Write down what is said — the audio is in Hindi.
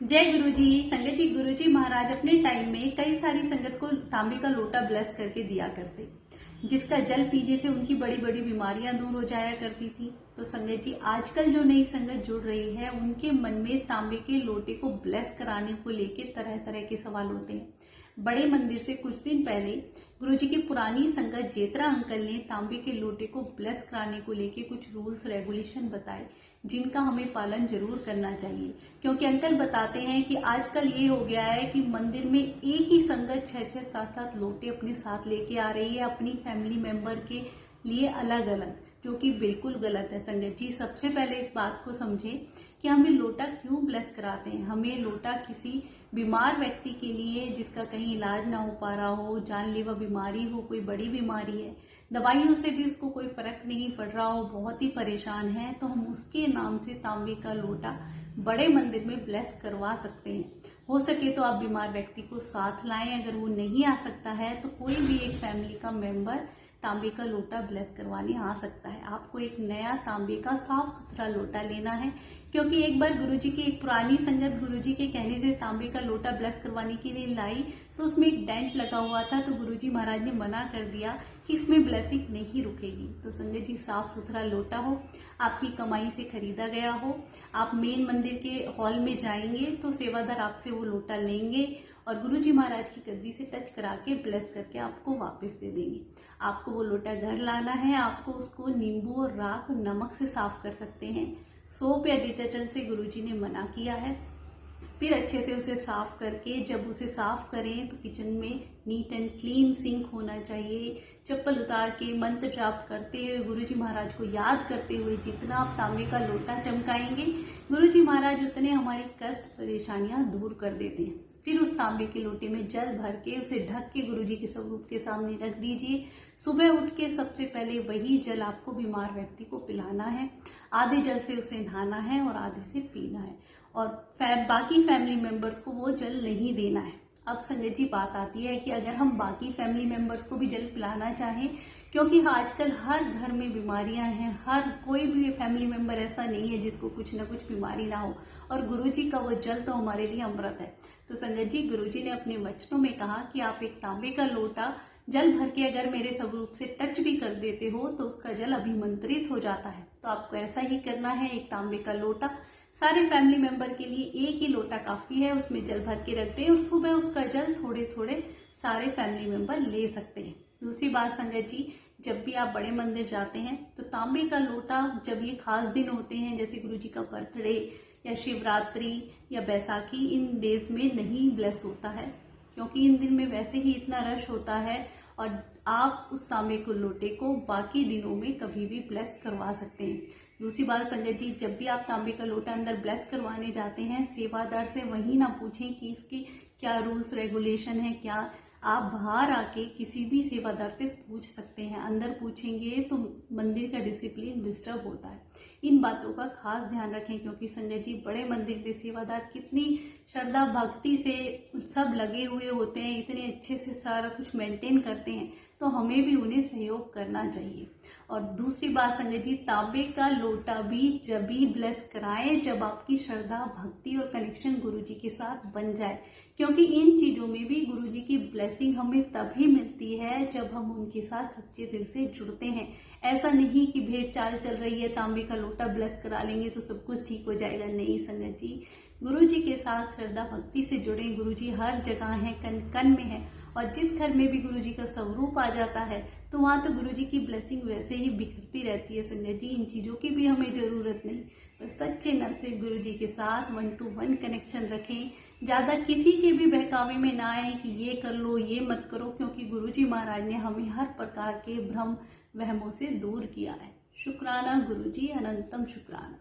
जय गुरु जी। संगत जी, गुरु जी महाराज अपने टाइम में कई सारी संगत को तांबे का लोटा ब्लेस करके दिया करते, जिसका जल पीने से उनकी बड़ी बड़ी बीमारियां दूर हो जाया करती थी। तो संगत जी, आजकल जो नई संगत जुड़ रही है उनके मन में तांबे के लोटे को ब्लेस कराने को लेकर तरह तरह के सवाल होते हैं। बड़े मंदिर से कुछ दिन पहले गुरुजी की पुरानी संगत जेतरा अंकल ने तांबे के लोटे को ब्लेस कराने को लेके कुछ रूल्स रेगुलेशन बताए, जिनका हमें पालन जरूर करना चाहिए। क्योंकि अंकल बताते हैं कि आजकल ये हो गया है कि मंदिर में एक ही संगत 6-6 7-7 लोटे अपने साथ लेके आ रही है अपनी फैमिली मेंबर के लिए अलग अलग, जो कि बिल्कुल गलत है। संगत जी, सबसे पहले इस बात को समझें कि हमें लोटा क्यों ब्लेस कराते हैं। हमें लोटा किसी बीमार व्यक्ति के लिए जिसका कहीं इलाज ना हो पा रहा हो, जानलेवा बीमारी हो, कोई बड़ी बीमारी है, दवाइयों से भी उसको कोई फर्क नहीं पड़ रहा हो, बहुत ही परेशान है, तो हम उसके नाम से तांबे का लोटा बड़े मंदिर में ब्लेस करवा सकते हैं। हो सके तो आप बीमार व्यक्ति को साथ लाएं। अगर वो नहीं आ सकता है तो कोई भी एक फैमिली का मेंबर तांबे का लोटा ब्लेस करवाने आ सकता है। आपको एक नया तांबे का साफ सुथरा लोटा लेना है, क्योंकि एक बार गुरुजी की एक पुरानी संगत गुरुजी के कहने से तांबे का लोटा ब्लेस करवाने के लिए लाई, तो उसमें एक डेंट लगा हुआ था। तो गुरुजी महाराज ने मना कर दिया कि इसमें ब्लेसिंग नहीं रुकेगी। तो संगत जी, साफ सुथरा लोटा हो, आपकी कमाई से खरीदा गया हो, आप मेन मंदिर के हॉल में जाएंगे तो सेवादार आपसे वो लोटा लेंगे और गुरुजी महाराज की गद्दी से टच करा के ब्लेस करके आपको वापस दे देंगे। आपको वो लोटा घर लाना है। आपको उसको नींबू और राख और नमक से साफ कर सकते हैं। सोप या डिटर्जेंट से गुरुजी ने मना किया है। फिर अच्छे से उसे साफ करके, जब उसे साफ करें तो किचन में नीट एंड क्लीन सिंक होना चाहिए। चप्पल उतार के मंत्र जाप करते हुए, गुरुजी महाराज को याद करते हुए जितना आप तांबे का लोटा चमकाएंगे, गुरुजी महाराज उतने हमारी कष्ट परेशानियां दूर कर देते हैं। फिर उस तांबे के लोटे में जल भर के उसे ढक के गुरुजी के स्वरूप के सामने रख दीजिए। सुबह उठ के सबसे पहले वही जल आपको बीमार व्यक्ति को पिलाना है। आधे जल से उसे नहाना है और आधे से पीना है, और बाकी फैमिली मेंबर्स को वो जल नहीं देना है। अब संगत जी, बात आती है कि अगर हम बाकी फैमिली मेंबर्स को भी जल पिलाना चाहें, क्योंकि आजकल हर घर में बीमारियां हैं, हर कोई भी फैमिली मेंबर ऐसा नहीं है जिसको कुछ ना कुछ बीमारी ना हो, और गुरुजी का वो जल तो हमारे लिए अमृत है। तो संगत जी, गुरुजी ने अपने वचनों में कहा कि आप एक तांबे का लोटा जल भर के अगर मेरे स्वरूप से टच भी कर देते हो तो उसका जल अभिमंत्रित हो जाता है। तो आपको ऐसा ही करना है। एक तांबे का लोटा सारे फैमिली मेंबर के लिए एक ही लोटा काफी है, उसमें जल भर के रख दें और सुबह उसका जल थोड़े थोड़े सारे फैमिली मेंबर ले सकते हैं। दूसरी बात संगत जी, जब भी आप बड़े मंदिर जाते हैं तो तांबे का लोटा, जब ये खास दिन होते हैं जैसे गुरुजी का बर्थडे या शिवरात्रि या बैसाखी, इन डेज में नहीं ब्लेस होता है, क्योंकि इन दिन में वैसे ही इतना रश होता है, और आप उस तांबे को लोटे को बाकी दिनों में कभी भी ब्लेस करवा सकते हैं। दूसरी बात संगत जी, जब भी आप तांबे का लोटा अंदर ब्लेस करवाने जाते हैं, सेवादार से वही ना पूछें कि इसकी क्या रूल्स रेगुलेशन है क्या। आप बाहर आके किसी भी सेवादार से पूछ सकते हैं। अंदर पूछेंगे तो मंदिर का डिसिप्लिन डिस्टर्ब होता है। इन बातों का खास ध्यान रखें, क्योंकि संगत जी, बड़े मंदिर के सेवादार कितनी श्रद्धा भक्ति से सब लगे हुए होते हैं, इतने अच्छे से सारा कुछ मेंटेन करते हैं, तो हमें भी उन्हें सहयोग करना चाहिए। और दूसरी बात संगत जी, तांबे का लोटा भी जब भी ब्लेस कराएं जब आपकी श्रद्धा भक्ति और कनेक्शन गुरुजी के साथ बन जाए, क्योंकि इन चीजों में भी गुरुजी की ब्लेसिंग हमें तभी मिलती है जब हम उनके साथ सच्चे दिल से जुड़ते हैं। ऐसा नहीं कि भेड़ चाल चल रही है, तांबे का लोटा ब्लेस करा लेंगे तो सब कुछ ठीक हो जाएगा। नहीं संगत जी, गुरुजी के साथ श्रद्धा भक्ति से जुड़े। गुरुजी हर जगह है, कन कन में है, और जिस घर में भी गुरुजी का स्वरूप आ जाता है तो वहां तो गुरुजी की ब्लेसिंग वैसे ही बिखरती रहती है। संगत जी, इन चीजों की भी हमें जरूरत नहीं। बस सच्चे मन से गुरुजी के साथ 1 to 1 कनेक्शन रखें। ज्यादा किसी के भी बहकावे में ना आए कि ये कर लो ये मत करो, क्योंकि गुरुजी महाराज ने हमें हर प्रकार के भ्रम वहमों से दूर किया है। शुक्राना गुरुजी, अनंतम शुक्राना।